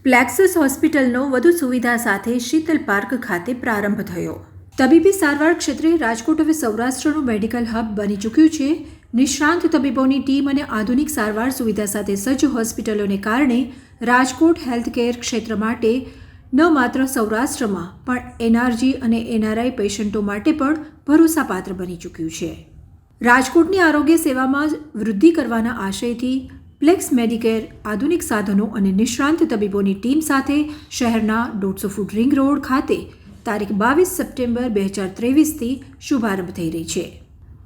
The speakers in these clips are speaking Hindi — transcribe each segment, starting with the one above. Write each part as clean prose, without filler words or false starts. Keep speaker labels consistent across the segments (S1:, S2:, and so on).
S1: પ્લેક્સસ હોસ્પિટલનો વધુ સુવિધા સાથે શીતલ પાર્ક ખાતે પ્રારંભ થયો. તબીબી સારવાર ક્ષેત્રે રાજકોટ હવે સૌરાષ્ટ્રનું મેડિકલ હબ બની ચૂક્યું છે. નિષ્ણાંત તબીબોની ટીમ અને આધુનિક સારવાર સુવિધા સાથે સજ્જ હોસ્પિટલોને કારણે રાજકોટ હેલ્થકેર ક્ષેત્ર માટે ન માત્ર સૌરાષ્ટ્રમાં પણ એનઆરજી અને એનઆરઆઈ પેશન્ટો માટે પણ ભરોસાપાત્ર બની ચૂક્યું છે. રાજકોટની આરોગ્ય સેવામાં વૃદ્ધિ કરવાના આશયથી પ્લેક્સ મેડિકેર આધુનિક સાધનો અને નિષ્ણાંત તબીબોની ટીમ સાથે શહેરના 150 ફૂટ રિંગ રોડ ખાતે તારીખ 22 સપ્ટેમ્બર 2023થી શુભારંભ થઈ રહી છે.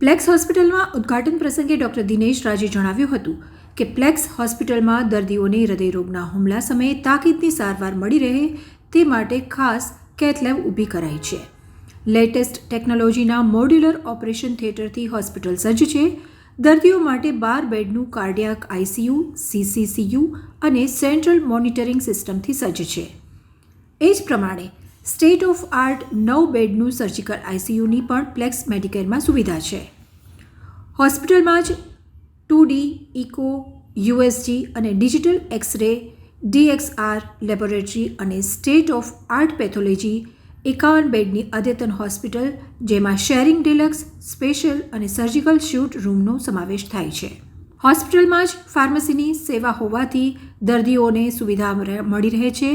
S1: પ્લેક્સ હોસ્પિટલમાં ઉદ્ઘાટન પ્રસંગે ડૉક્ટર દિનેશ રાજે જણાવ્યું હતું કે પ્લેક્સ હોસ્પિટલમાં દર્દીઓને હૃદયરોગના હુમલા સમયે તાકીદની સારવાર મળી રહે તે માટે ખાસ કેથ લેબ ઊભી કરાઈ છે. લેટેસ્ટ ટેકનોલોજીના મોડ્યુલર ઓપરેશન થિયેટરથી હોસ્પિટલ સજ્જ છે. દર્દીઓ માટે 12 બેડનું કાર્ડિયાક આઈસીયુ, સીસીસીયુ અને સેન્ટ્રલ મોનિટરિંગ સિસ્ટમથી સજ્જ છે. એ જ પ્રમાણે સ્ટેટ ઓફ આર્ટ 9 બેડનું સર્જિકલ આઈસીયુની પણ પ્લેક્સ મેડિકેરમાં સુવિધા છે. હોસ્પિટલમાં જ 2D, ઇકો, યુએસજી અને ડિજિટલ એક્સ-રે, DXR લેબોરેટરી અને સ્ટેટ ઓફ આર્ટ પેથોલોજી 51 બેડની અદ્યતન હોસ્પિટલ, જેમાં શેરિંગ ડિલક્સ, સ્પેશિયલ અને સર્જિકલ શૂટ રૂમનો સમાવેશ થાય છે. હોસ્પિટલમાં જ ફાર્મસીની સેવા હોવાથી દર્દીઓને સુવિધા મળી રહે છે.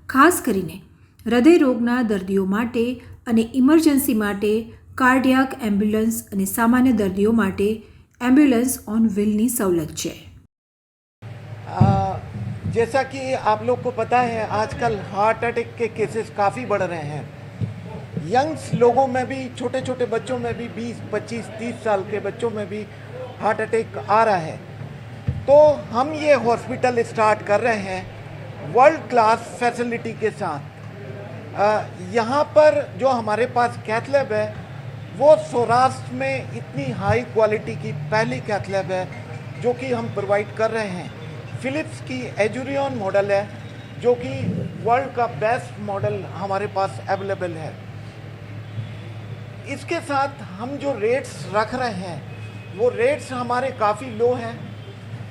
S1: ખાસ કરીને હૃદયરોગના દર્દીઓ માટે અને ઇમરજન્સી માટે કાર્ડિયાક એમ્બ્યુલન્સ અને સામાન્ય દર્દીઓ માટે एम्बुलेंस ऑन व्हीलની સવલત છે.
S2: जैसा कि आप लोग को पता है, आजकल हार्ट अटैक के केसेस काफ़ी बढ़ रहे हैं. यंग्स लोगों में भी, छोटे छोटे बच्चों में भी, 20, 25, 30 साल के बच्चों में भी हार्ट अटैक आ रहा है. तो हम ये हॉस्पिटल स्टार्ट कर रहे हैं वर्ल्ड क्लास फैसिलिटी के साथ. यहाँ पर जो हमारे पास कैथ लैब है वो सौराष्ट्र में इतनी हाई क्वालिटी की पहली कैथ लैब है जो कि हम प्रोवाइड कर रहे हैं. फिलिप्स की एजुरियन मॉडल है जो कि वर्ल्ड का बेस्ट मॉडल हमारे पास अवेलेबल है. इसके साथ हम जो रेट्स रख रहे हैं वो रेट्स हमारे काफ़ी लो हैं.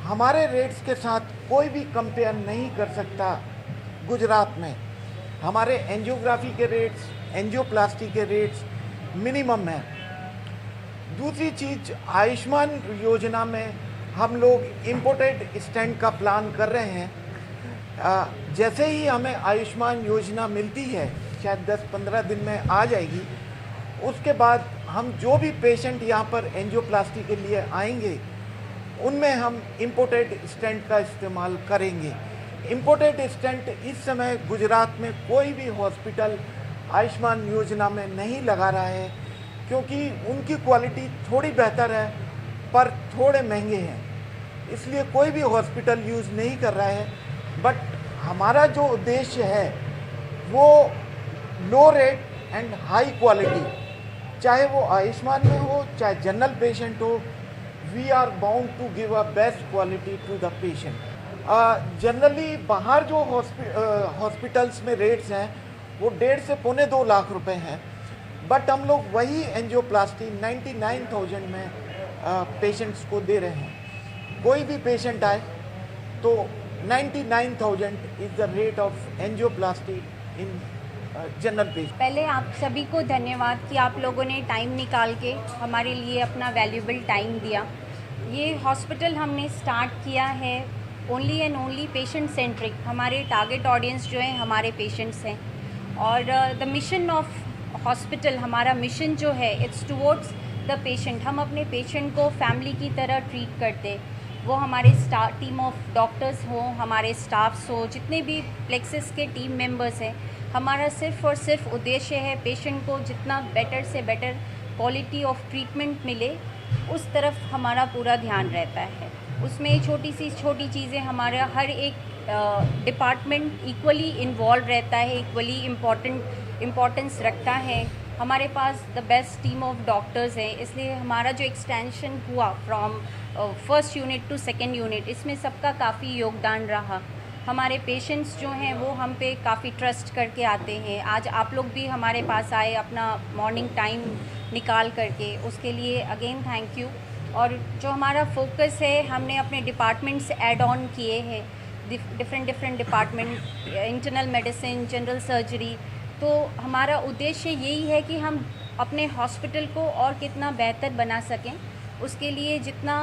S2: हमारे रेट्स के साथ कोई भी कंपेयर नहीं कर सकता गुजरात में. हमारे एंजियोग्राफी के रेट्स, एंजियोप्लास्टी के रेट्स मिनिमम है. दूसरी चीज़, आयुष्मान योजना में हम लोग इम्पोर्टेड स्टेंट का प्लान कर रहे हैं. जैसे ही हमें आयुष्मान योजना मिलती है, शायद 10-15 दिन में आ जाएगी, उसके बाद हम जो भी पेशेंट यहाँ पर एंजियोप्लास्टी के लिए आएंगे उनमें हम इम्पोर्टेड स्टेंट का इस्तेमाल करेंगे. इम्पोर्टेड स्टेंट इस समय गुजरात में कोई भी हॉस्पिटल आयुष्मान योजना में नहीं लगा रहा है क्योंकि उनकी क्वालिटी थोड़ी बेहतर है पर थोड़े महंगे हैं, इसलिए कोई भी हॉस्पिटल यूज़ नहीं कर रहा है. बट हमारा जो उद्देश्य है वो low rate and high quality, चाहे वो आयुष्मान में हो चाहे जनरल पेशेंट हो, we are bound to give a best quality to the patient. Generally बाहर जो हॉस्पिटल्स में रेट्स हैं वो 1.5 से 2.25 लाख रुपए हैं, बट हम लोग वही एंजियोप्लास्टी 99,000 में पेशेंट्स को दे रहे हैं. कोई भी पेशेंट आए तो 99,000 is the rate of angioplasty in general patient.
S3: पहले आप सभी को धन्यवाद कि आप लोगों ने टाइम निकाल के हमारे लिए अपना वैल्यूबल टाइम दिया. ये हॉस्पिटल हमने स्टार्ट किया है only and only patient centric. हमारे टारगेट ऑडियंस जो है हमारे पेशेंट्स हैं और द मिशन ऑफ हॉस्पिटल, हमारा मिशन जो है इट्स टुवर्ड्स द पेशेंट. हम अपने पेशेंट को फैमिली की तरह ट्रीट करते, वो हमारे टीम ऑफ डॉक्टर्स हो, हमारे स्टाफ्स हो, जितने भी प्लेक्सिस के टीम मेंबर्स हैं, हमारा सिर्फ़ और सिर्फ उद्देश्य है पेशेंट को जितना बेटर से बेटर क्वालिटी ऑफ ट्रीटमेंट मिले उस तरफ हमारा पूरा ध्यान रहता है. उसमें छोटी सी छोटी चीज़ें, हमारा हर एक डिपार्टमेंट इक्वली इन्वॉल्व रहता है, इक्वली इम्पोर्टेंस रखता है. हमारे पास the best team of doctors हैं, इसलिए हमारा जो एक्सटेंशन हुआ from first unit to second unit, इसमें सबका काफ़ी योगदान रहा. हमारे पेशेंट्स जो हैं वो हम पे काफ़ी ट्रस्ट करके आते हैं. आज आप लोग भी हमारे पास आए अपना मॉर्निंग टाइम निकाल करके, उसके लिए अगेन थैंक यू. और जो हमारा फोकस है, हमने अपने डिपार्टमेंट्स ऐड ऑन किए हैं different department, internal medicine, general surgery. तो हमारा उद्देश्य यही है कि हम अपने हॉस्पिटल को और कितना बेहतर बना सकें। उसके लिए जितना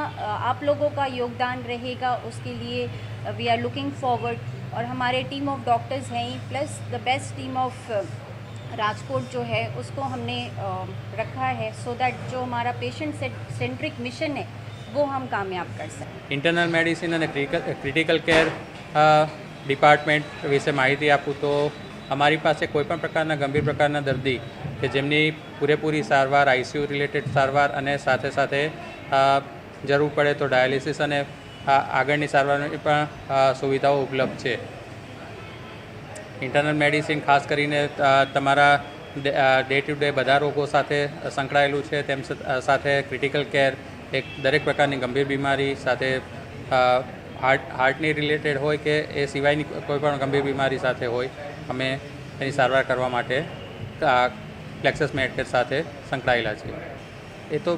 S3: आप लोगों का योगदान रहेगा उसके लिए वी आर लुकिंग फॉरवर्ड। और हमारे टीम ऑफ डॉक्टर्स हैं, plus the best team of Rajkot जो है उसको हमने रखा है, सो दैट जो हमारा पेशेंट सेंट्रिक मिशन है वो हम कामयाब कर सकें।
S4: ઇન્ટરનલ મેડિસિન અને ક્રિટિકલ કેર ડિપાર્ટમેન્ટ વિશે માહિતી આપું તો અમારી પાસે કોઈપણ પ્રકારના ગંભીર પ્રકારના દર્દી કે જેમની પૂરેપૂરી સારવાર, આઈસીયુ રિલેટેડ સારવાર અને સાથે સાથે જરૂર પડે તો ડાયાલિસિસ અને આગળની સારવારની પણ સુવિધાઓ ઉપલબ્ધ છે. ઇન્ટરનલ મેડિસિન ખાસ કરીને તમારા ડે ટુ ડે બધા રોગો સાથે સંકળાયેલું છે. તેમ સાથે ક્રિટિકલ કેર એક દરેક પ્રકારની ગંભીર બીમારી સાથે હાર્ટની રિલેટેડ હોય કે એ સિવાયની કોઈપણ ગંભીર બીમારી સાથે હોય અમે એની સારવાર કરવા માટે પ્લેક્સસ મેડકેર સાથે સંકળાયેલા છીએ. એ તો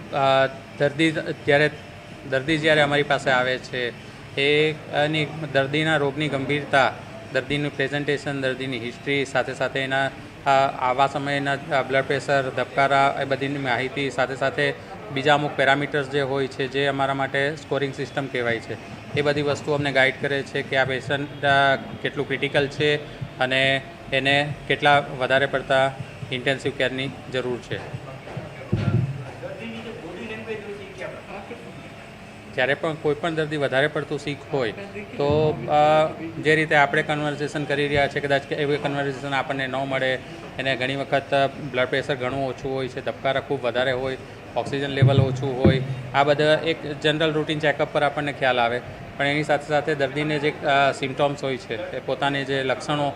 S4: દર્દી જ્યારે અમારી પાસે આવે છે એની દર્દીના રોગની ગંભીરતા, દર્દીનું પ્રેઝન્ટેશન, દર્દીની હિસ્ટ્રી, સાથે સાથે એના આવા સમયના બ્લડ પ્રેશર, ધબકારા, એ બધીની માહિતી, સાથે સાથે બીજા અમુક પેરામીટર્સ જે હોય છે જે અમારા માટે સ્કોરિંગ સિસ્ટમ કહેવાય છે, એ બધી વસ્તુ અમને ગાઈડ કરે છે કે આ પેશન્ટ કેટલું ક્રિટિકલ છે અને એને કેટલા વધારે પડતા ઇન્ટેન્સિવ કેરની જરૂર છે. જ્યારે પણ કોઈપણ દર્દી વધારે પડતું સીક હોય તો જે રીતે આપણે કન્વર્ઝેશન કરી રહ્યા છે, કદાચ એવી કન્વર્ઝેશન આપણને ન મળે. એને ઘણી વખત બ્લડ પ્રેશર ઘણું ઓછું હોય છે, ધબકારા ખૂબ વધારે હોય, ઓક્સિજન લેવલ ઓછું હોય, આ બધા એક જનરલ રૂટીન ચેકઅપ પર આપણને ખ્યાલ આવે. પણ એની સાથે સાથે દર્દીને જે સિમ્ટોમ્સ હોય છે, એ પોતાની જે લક્ષણો,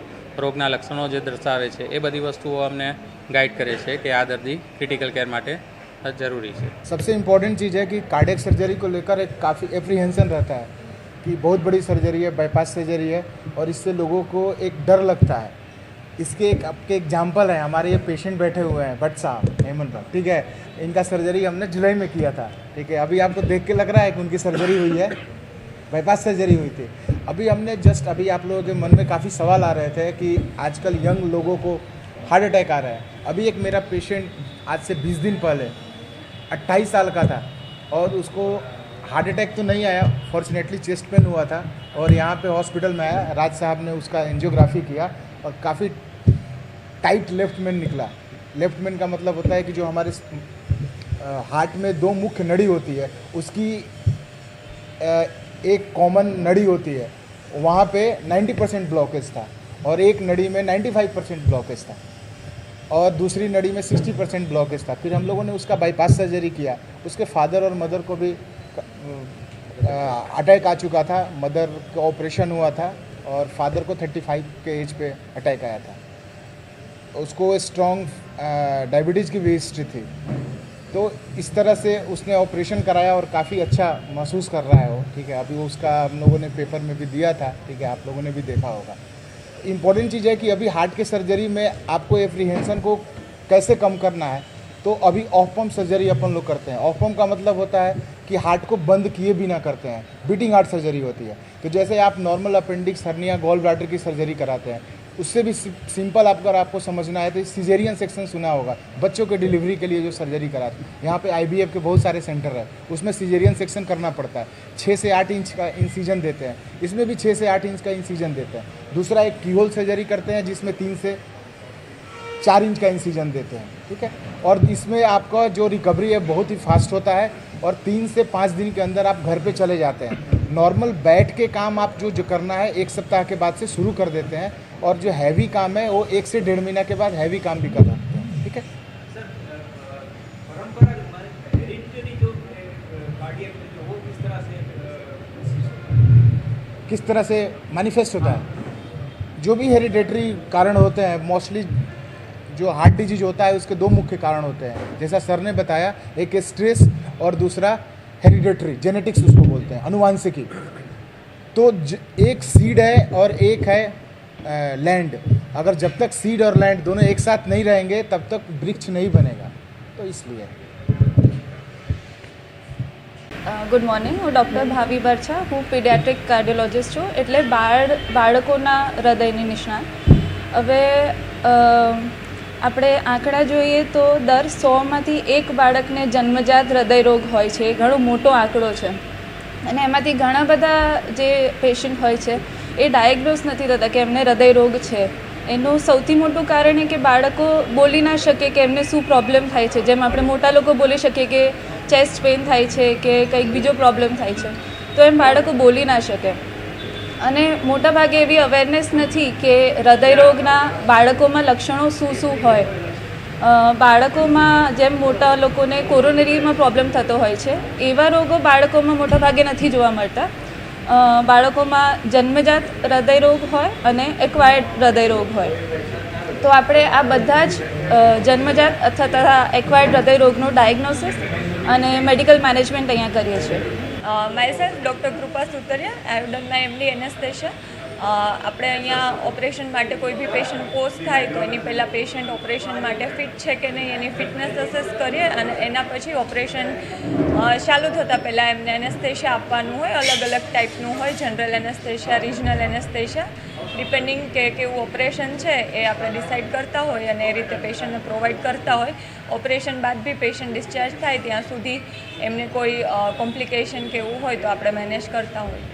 S4: રોગના લક્ષણો જે દર્શાવે છે, એ બધી વસ્તુઓ અમને ગાઈડ કરે છે કે આ દર્દી ક્રિટિકલ કેર માટે ज़रूरी है.
S5: सबसे इम्पोर्टेंट चीज़ है कि कार्डियक सर्जरी को लेकर एक काफ़ी एप्रीहेंशन रहता है कि बहुत बड़ी सर्जरी है, बाईपास सर्जरी है, और इससे लोगों को एक डर लगता है. इसके एक आपके एग्जाम्पल है, हमारे ये पेशेंट बैठे हुए हैं भट्ट साहब, हेमंत भाई, ठीक है. इनका सर्जरी हमने जुलाई में किया था, ठीक है. अभी आपको देख के लग रहा है कि उनकी सर्जरी हुई है, बाईपास सर्जरी हुई थी. अभी हमने जस्ट अभी आप लोगों के मन में काफ़ी सवाल आ रहे थे कि आजकल यंग लोगों को हार्ट अटैक आ रहा है. अभी एक मेरा पेशेंट आज से 20 दिन पहले 28 साल का था और उसको हार्ट अटैक तो नहीं आया, फॉर्चुनेटली चेस्ट पेन हुआ था, और यहाँ पे हॉस्पिटल में आया. राज साहब ने उसका एंजियोग्राफी किया और काफ़ी टाइट लेफ्ट मेन निकला. लेफ्ट मेन का मतलब होता है कि जो हमारे हार्ट में दो मुख्य नड़ी होती है उसकी एक कॉमन नड़ी होती है, वहाँ पे 90% ब्लॉकेज था और एक नड़ी में 95% ब्लॉकेज था और दूसरी नड़ी में 60% ब्लॉकेज था. फिर हम लोगों ने उसका बाईपास सर्जरी किया. उसके फादर और मदर को भी अटैक आ चुका था. मदर का ऑपरेशन हुआ था और फादर को 35 के एज पे अटैक आया था. उसको स्ट्रॉन्ग डायबिटीज़ की भी हिस्ट्री थी. तो इस तरह से उसने ऑपरेशन कराया और काफ़ी अच्छा महसूस कर रहा है वो, ठीक है. अभी उसका हम लोगों ने पेपर में भी दिया था, ठीक है, आप लोगों ने भी देखा होगा. इम्पॉर्टेंट चीज़ है कि अभी हार्ट के सर्जरी में आपको एप्रीहेंशन को कैसे कम करना है. तो अभी ऑफ पम्प सर्जरी अपन लोग करते हैं. ऑफ पम्प का मतलब होता है कि हार्ट को बंद किए बिना करते हैं. बीटिंग हार्ट सर्जरी होती है. तो जैसे आप normal appendix, hernia, gall bladder की सर्जरी कराते हैं, उससे भी सिंपल अगर आपको समझना है तो सिजेरियन सेक्शन सुना होगा, बच्चों के डिलीवरी के लिए जो सर्जरी कराते हैं. यहाँ पे IVF के बहुत सारे सेंटर है, उसमें सिजेरियन सेक्शन करना पड़ता है. 6 से 8 इंच का इंसीजन देते हैं, इसमें भी 6 से 8 इंच का इंसीजन देते हैं. दूसरा एक कीहोल सर्जरी करते हैं जिसमें 3 से 4 इंच का इंसीजन देते हैं, ठीक है. और इसमें आपका जो रिकवरी है बहुत ही फास्ट होता है और 3 से 5 दिन के अंदर आप घर पे चले जाते हैं. नॉर्मल बैठ के काम आप जो करना है 1 सप्ताह के बाद से शुरू कर देते हैं और जो हैवी काम है वो 1 से 1.5 महीना के बाद हैवी काम भी कर सकते हैं, ठीक है. किस तरह से मैनिफेस्ट होता है? जो भी हेरिडेटरी कारण होते हैं, मोस्टली जो हार्ट डिजीज होता है उसके 2 मुख्य कारण होते हैं, जैसा सर ने बताया. एक है स्ट्रेस और दूसरा हेरिडेटरी, जेनेटिक्स उसको बोलते हैं, अनुवांशिकी. तो एक सीड है और एक है लैंड. अगर जब तक सीड और लैंड दोनों एक साथ नहीं रहेंगे तब तक वृक्ष नहीं बनेगा. तो इसलिए
S6: ગુડ મોર્નિંગ. હું ડૉક્ટર ભાવી બરછા, હું પીડિયાટ્રિક કાર્ડિયોલોજિસ્ટ છું, એટલે બાળકોના હૃદયની નિષ્ણાત. હવે આપણે આંકડા જોઈએ તો દર 100માંથી 1 બાળકને જન્મજાત હૃદય રોગ હોય છે. એ ઘણો મોટો આંકડો છે અને એમાંથી ઘણા બધા જે પેશન્ટ હોય છે એ ડાયગ્નોઝ નથી થતા કે એમને હૃદય રોગ છે. એનું સૌથી મોટું કારણ એ કે બાળકો બોલી ના શકે કે એમને શું પ્રોબ્લેમ થાય છે. જેમ આપણે મોટા લોકો બોલી શકીએ કે ચેસ્ટ પેઇન થાય છે કે કંઈક બીજો પ્રોબ્લેમ થાય છે, તો એમ બાળકો બોલી ના શકે. અને મોટાભાગે એવી અવેરનેસ નથી કે હૃદયરોગના બાળકોમાં લક્ષણો શું હોય. બાળકોમાં જેમ મોટા લોકોને કોરોનરીમાં પ્રોબ્લેમ થતો હોય છે, એવા રોગો બાળકોમાં મોટાભાગે નથી જોવા મળતા. બાળકોમાં જન્મજાત હૃદયરોગ હોય અને એક્વાયર્ડ હૃદયરોગ હોય. તો આપણે આ બધા જ જન્મજાત તથા એક્વાયર્ડ હૃદયરોગનું ડાયગ્નોસિસ અને મેડિકલ મેનેજમેન્ટ અહીંયા કરીએ છીએ.
S7: Myself doctor Kripa Sutariya, I have done my MD anaesthesia. આપણે અહીંયા ઓપરેશન માટે કોઈ બી પેશન્ટ પોસ્ટ થાય તો એની પહેલાં પેશન્ટ ઓપરેશન માટે ફિટ છે કે નહીં એની ફિટનેસ અસેસ કરીએ અને એના પછી ઓપરેશન ચાલુ થતાં પહેલાં એમને એનેસ્થેશિયા આપવાનું હોય. અલગ અલગ ટાઈપનું હોય, general anaesthesia, regional anaesthesia, depending કે કેવું ઓપરેશન છે એ આપણે ડિસાઇડ કરતા હોય અને એ રીતે પેશન્ટને પ્રોવાઈડ કરતા હોય. ઓપરેશન બાદ બી પેશન્ટ ડિસ્ચાર્જ થાય ત્યાં સુધી એમને કોઈ કોમ્પ્લિકેશન કે એવું હોય તો આપણે મેનેજ કરતા હોય.